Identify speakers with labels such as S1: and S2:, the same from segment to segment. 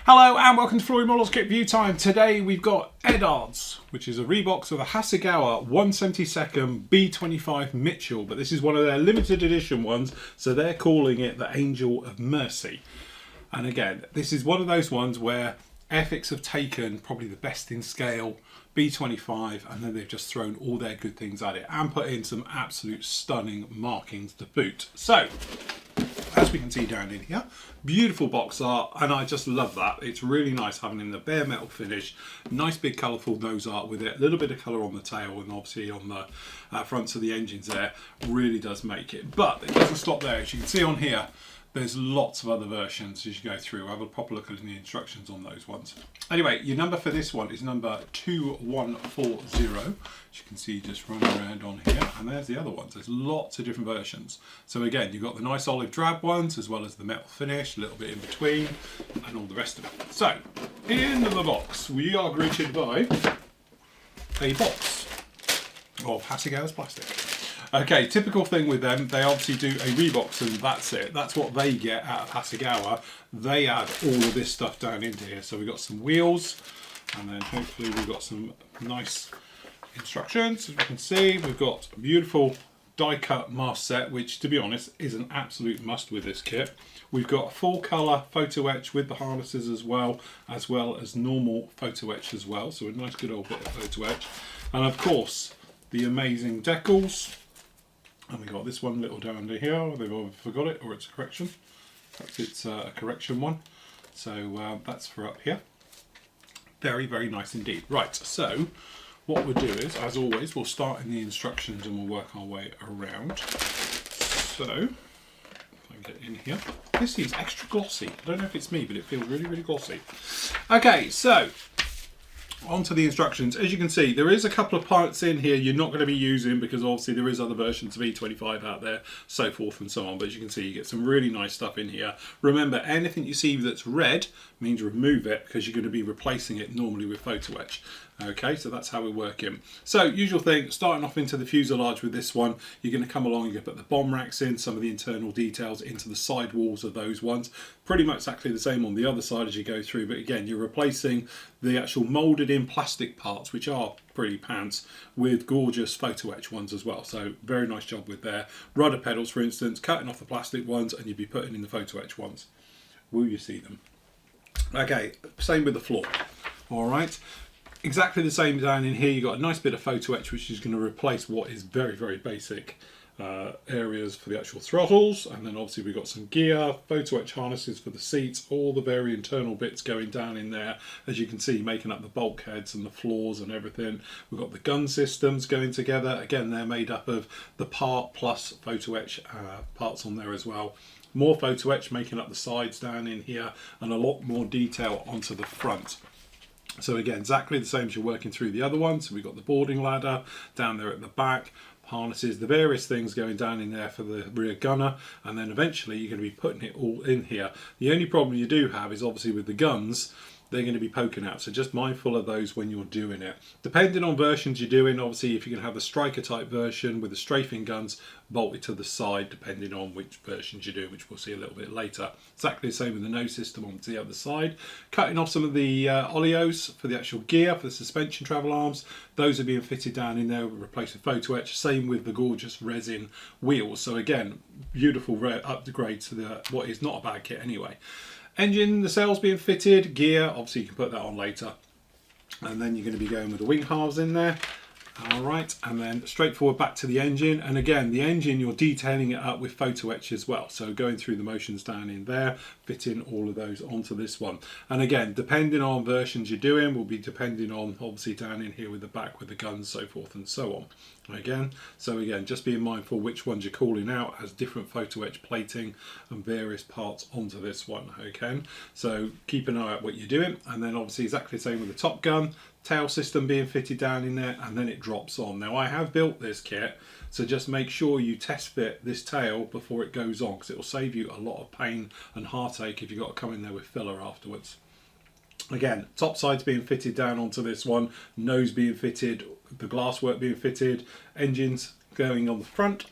S1: Hello and welcome to Flory Models Kit View Time. Today we've got Eduard's, which is a rebox of a Hasegawa 1/72 B-25 Mitchell, but this is one of their limited edition ones, so they're calling it the Angel of Mercy. And again, this is one of those ones where Airfix have taken probably the best in scale B-25 and then they've just thrown all their good things at it and put in some absolute stunning markings to boot. So, as we can see down in here, beautiful box art, and I just love that. It's really nice having in the bare metal finish, nice big colourful nose art with it, a little bit of colour on the tail and obviously on the fronts of the engines there, really does make it. But it doesn't stop there. As you can see on here, there's lots of other versions as you go through. I'll have a proper look at the instructions on those ones. Anyway, your number for this one is number 2140. As you can see, just running around on here. And there's the other ones. There's lots of different versions. So again, you've got the nice olive drab ones, as well as the metal finish, a little bit in between, and all the rest of it. So, in the box, we are greeted by a box of Hasegawa's plastic. Okay, typical thing with them, they obviously do a rebox and that's it. That's what they get out of Hasegawa. They add all of this stuff down into here. So we've got some wheels and then hopefully we've got some nice instructions. As you can see, we've got a beautiful die cut mask set, which to be honest is an absolute must with this kit. We've got a full colour photo etch with the harnesses as well as normal photo etch as well. So a nice good old bit of photo etch. And of course, the amazing decals. And we got this one little down under here. They've either forgot it or it's a correction. It's a correction one. So that's for up here. Very, very nice indeed. Right, so what we'll do is, as always, we'll start in the instructions and we'll work our way around. So, if I can get in here. This is extra glossy. I don't know if it's me, but it feels really, really glossy. Okay, so onto the instructions. As you can see, there is a couple of parts in here you're not going to be using because obviously there is other versions of E25 out there, so forth and so on. But as you can see, you get some really nice stuff in here. Remember, anything you see that's red means remove it because you're going to be replacing it normally with photo etch. Okay, so that's how we're working. So, usual thing, starting off into the fuselage with this one, you're going to come along, you're going to put the bomb racks in, some of the internal details into the side walls of those ones. Pretty much exactly the same on the other side as you go through, but again, you're replacing the actual moulded in plastic parts, which are pretty pants, with gorgeous photo etch ones as well. So, very nice job with there. Rudder pedals, for instance, cutting off the plastic ones and you'd be putting in the photo etch ones. Will you see them? Okay, same with the floor. All right. Exactly the same down in here. You've got a nice bit of photo etch which is going to replace what is very, very basic areas for the actual throttles, and then obviously we've got some gear, photo etch harnesses for the seats, all the very internal bits going down in there, as you can see, making up the bulkheads and the floors and everything. We've got the gun systems going together. Again, they're made up of the part plus photo etch parts on there as well. More photo etch making up the sides down in here, and a lot more detail onto the front. So again, exactly the same as you're working through the other ones. So we've got the boarding ladder down there at the back, harnesses, the various things going down in there for the rear gunner, and then eventually you're going to be putting it all in here. The only problem you do have is obviously with the guns, they're going to be poking out, so just mindful of those when you're doing it. Depending on versions you're doing, obviously if you're going to have the striker type version with the strafing guns bolted to the side, depending on which versions you do, which we'll see a little bit later. Exactly the same with the nose system on the other side. Cutting off some of the oleos for the actual gear, for the suspension travel arms. Those are being fitted down in there, replaced with photo etch. Same with the gorgeous resin wheels. So again, beautiful upgrade to the what is not a bad kit anyway. Engine, nacelles being fitted, gear, obviously you can put that on later. And then you're going to be going with the wing halves in there. Alright, and then straightforward back to the engine. And again, the engine, you're detailing it up with photo etch as well. So going through the motions down in there, fitting all of those onto this one. And again, depending on versions you're doing, will be depending on obviously down in here with the back with the guns, so forth and so on. So again, just being mindful which ones you're calling out has different photo etch plating and various parts onto this one. Okay, so keep an eye out what you're doing, and then obviously exactly the same with the top gun, tail system being fitted down in there, and then it drops on. Now I have built this kit, so just make sure you test fit this tail before it goes on, because it will save you a lot of pain and heartache if you've got to come in there with filler afterwards. Again, top side's being fitted down onto this one, nose being fitted, the glass work being fitted, engines going on the front,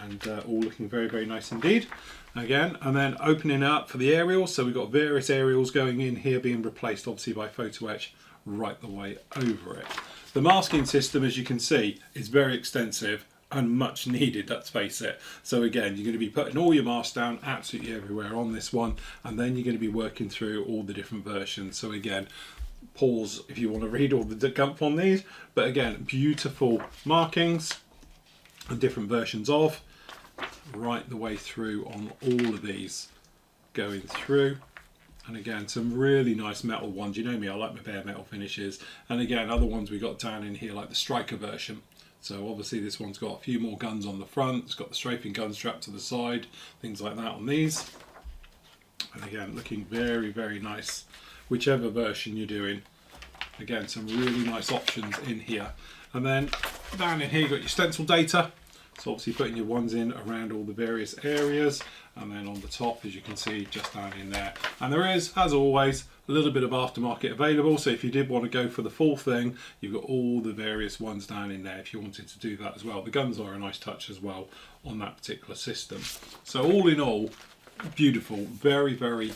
S1: and all looking very, very nice indeed. Again, and then opening up for the aerials. So we've got various aerials going in here being replaced obviously by photo etch right the way over it. The masking system, as you can see, is very extensive and much needed, let's face it. So again, you're going to be putting all your masks down absolutely everywhere on this one, and then you're going to be working through all the different versions. So again, pause if you want to read all the gumph on these, but again, beautiful markings and different versions of right the way through on all of these going through. And again, some really nice metal ones. You know me, I like my bare metal finishes. And again, other ones we got down in here like the striker version. So obviously this one's got a few more guns on the front, it's got the strafing gun strap to the side, things like that on these. And again, looking very, very nice, whichever version you're doing. Again, some really nice options in here. And then down in here you've got your stencil data. So obviously putting your ones in around all the various areas, and then on the top, as you can see, just down in there. And there is, as always, a little bit of aftermarket available. So if you did want to go for the full thing, you've got all the various ones down in there if you wanted to do that as well. The guns are a nice touch as well on that particular system. So all in all, beautiful, very, very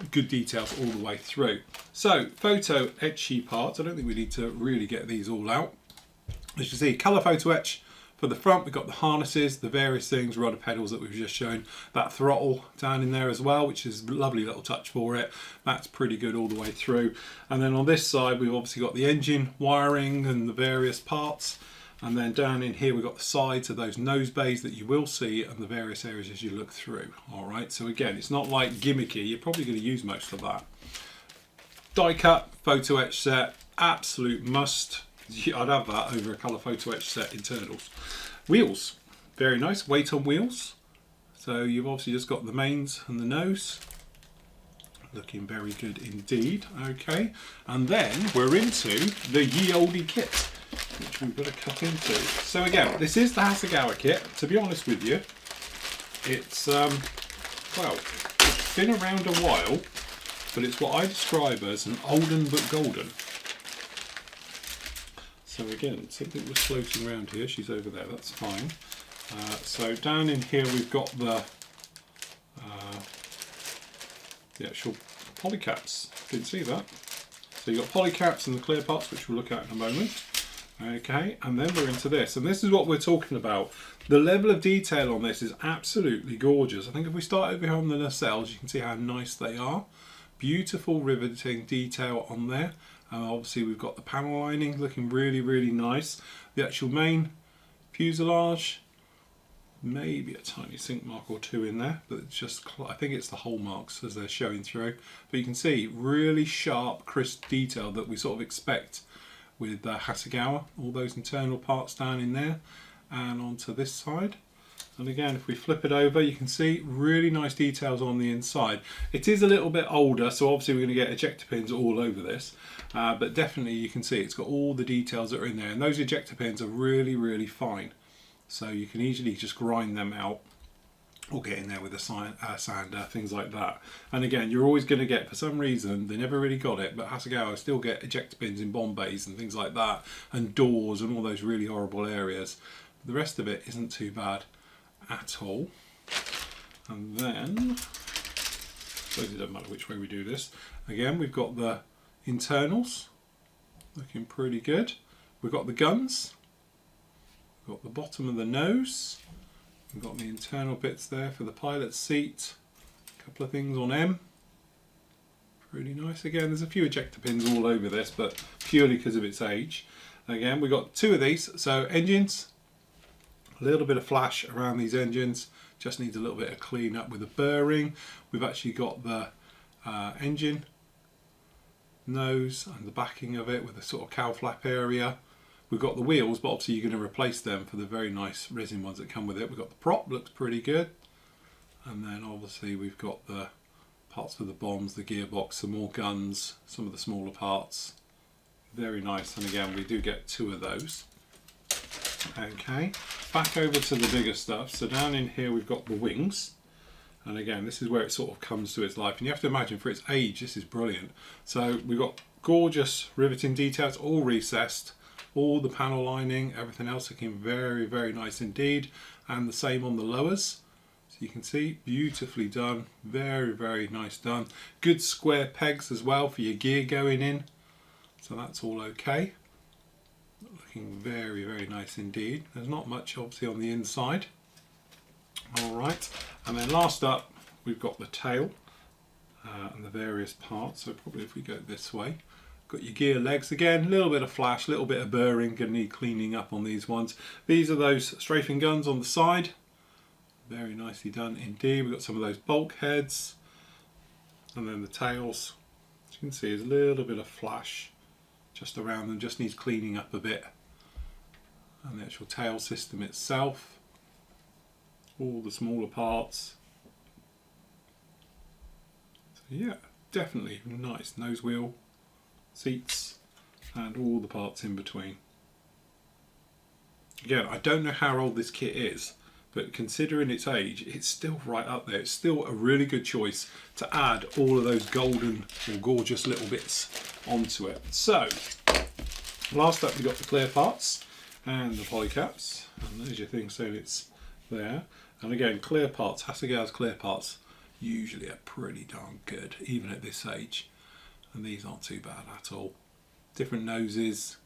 S1: good details all the way through. So photo etchy parts, I don't think we need to really get these all out. As you see, colour photo etch. For the front, we've got the harnesses, the various things, rudder pedals that we've just shown, that throttle down in there as well, which is a lovely little touch for it. That's pretty good all the way through. And then on this side, we've obviously got the engine wiring and the various parts. And then down in here, we've got the sides of those nose bays that you will see and the various areas as you look through. All right, so again, it's not like gimmicky. You're probably going to use most of that. Die cut, photo etch set, absolute must. I'd have that over a colour photo etch set internals. Wheels, very nice, weight on wheels. So you've obviously just got the mains and the nose. Looking very good indeed. Okay, and then we're into the ye olde kit, which we've got to cut into. So again, this is the Hasegawa kit. To be honest with you, it's well, it's been around a while, but it's what I describe as an olden but golden. So again, something was floating around here. She's over there, that's fine. So down in here we've got the actual polycaps. Didn't see that. So you've got polycaps and the clear parts, which we'll look at in a moment. Okay, and then we're into this. And this is what we're talking about. The level of detail on this is absolutely gorgeous. I think if we start over here on the nacelles, you can see how nice they are. Beautiful riveting detail on there. Obviously we've got the panel lining looking really, really nice. The actual main fuselage, maybe a tiny sink mark or two in there, but it's just, I think it's the hole marks as they're showing through. But you can see really sharp, crisp detail that we sort of expect with Hasegawa. All those internal parts down in there and onto this side. And again, if we flip it over, you can see really nice details on the inside. It is a little bit older, so obviously we're going to get ejector pins all over this. But definitely you can see it's got all the details that are in there. And those ejector pins are really, really fine. So you can easily just grind them out or get in there with a sander, things like that. And again, you're always going to get, for some reason, they never really got it, but Hasegawa still get ejector pins in bomb bays and things like that, and doors and all those really horrible areas. The rest of it isn't too bad at all. And then, I suppose it doesn't matter which way we do this. Again, we've got the internals looking pretty good. We've got the guns, we've got the bottom of the nose, we've got the internal bits there for the pilot's seat, a couple of things on M. Pretty nice. Again, there's a few ejector pins all over this, but purely because of its age. Again, we've got two of these. So engines, a little bit of flash around these engines, just needs a little bit of clean up with the burring. We've actually got the engine nose and the backing of it with a sort of cowl flap area. We've got the wheels, but obviously you're going to replace them for the very nice resin ones that come with it. We've got the prop, looks pretty good. And then obviously we've got the parts for the bombs, the gearbox, some more guns, some of the smaller parts. Very nice, and again we do get two of those. Okay, back over to the bigger stuff. So down in here we've got the wings, and again this is where it sort of comes to its life, and you have to imagine for its age this is brilliant. So we've got gorgeous riveting details, all recessed, All the panel lining, everything else looking very, very nice indeed. And the same on the lowers. So you can see, beautifully done. Very, very nice done. Good square pegs as well for your gear going in. So that's all okay. Looking very, very nice indeed. There's not much obviously on the inside. All right, and then last up, we've got the tail and the various parts. So probably if we go this way, got your gear legs again, a little bit of flash, a little bit of burring, gonna need cleaning up on these ones. These are those strafing guns on the side. Very nicely done indeed. We've got some of those bulkheads, and then the tails. As you can see, there's a little bit of flash just around them, just needs cleaning up a bit. And the actual tail system itself, all the smaller parts. So yeah, definitely nice nose wheel, seats, and all the parts in between. Again, I don't know how old this kit is, but considering its age, it's still right up there. It's still a really good choice to add all of those golden or gorgeous little bits onto it. So, last up we've got the clear parts and the poly caps, and there's your thing saying it's there. And again, clear parts, Hasegawa's clear parts usually are pretty darn good, even at this age. And these aren't too bad at all. Different noses,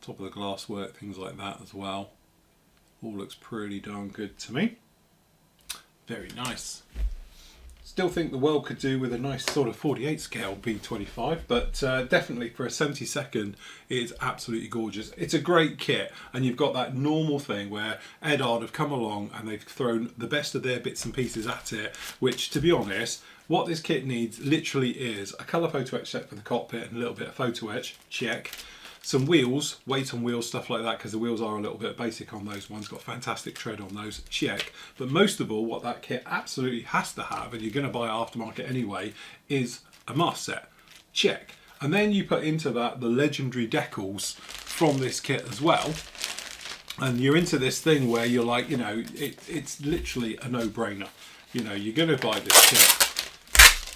S1: top of the glass work, things like that as well. All looks pretty darn good to me. Very nice. Still think the world could do with a nice sort of 48 scale B-25, but definitely for a 72nd, it is absolutely gorgeous. It's a great kit, and you've got that normal thing where Eduard have come along and they've thrown the best of their bits and pieces at it, which, to be honest, what this kit needs literally is a colour photo etch set for the cockpit and a little bit of photo etch, check. Some wheels, weight on wheels, stuff like that, because the wheels are a little bit basic on those ones. Got fantastic tread on those, check. But most of all, what that kit absolutely has to have, and you're going to buy aftermarket anyway, is a mask set, check. And then you put into that the legendary decals from this kit as well. And you're into this thing where you're like, you know, it's literally a no-brainer. You know, you're going to buy this kit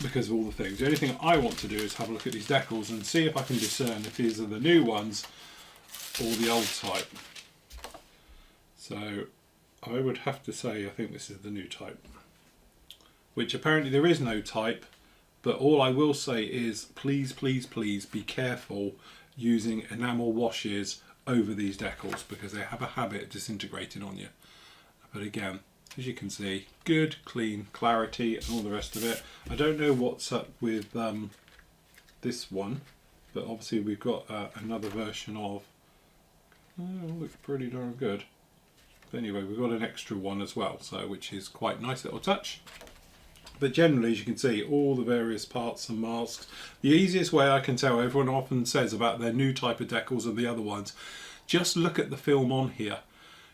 S1: because of all the things. The only thing I want to do is have a look at these decals and see if I can discern if these are the new ones or the old type. So I would have to say I think this is the new type, which apparently there is no type, but all I will say is please, please, please be careful using enamel washes over these decals because they have a habit of disintegrating on you. But again, as you can see, good, clean, clarity and all the rest of it. I don't know what's up with this one, but obviously we've got another version of, looks pretty darn good. But anyway, we've got an extra one as well, so which is quite nice little touch. But generally, as you can see, all the various parts and masks. The easiest way I can tell, everyone often says about their new type of decals and the other ones, just look at the film on here.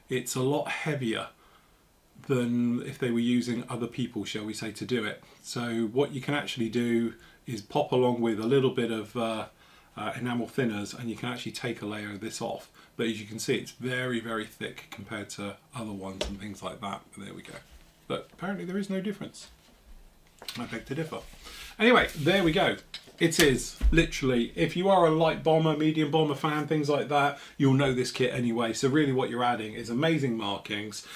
S1: It's a lot heavier than if they were using other people, shall we say, to do it. So what you can actually do is pop along with a little bit of enamel thinners and you can actually take a layer of this off. But as you can see, it's very, very thick compared to other ones and things like that. But there we go. But apparently there is no difference. I beg to differ. Anyway, there we go. It is literally, if you are a light bomber, medium bomber fan, things like that, you'll know this kit anyway. So really what you're adding is amazing markings,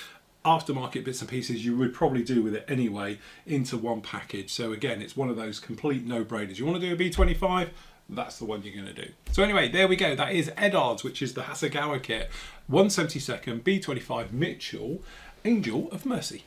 S1: aftermarket bits and pieces you would probably do with it anyway into one package. So again, it's one of those complete no-brainers. You want to do a B-25? That's the one you're going to do. So anyway, there we go. That is Eduard's, which is the Hasegawa kit, 172nd B-25 Mitchell, Angel of Mercy.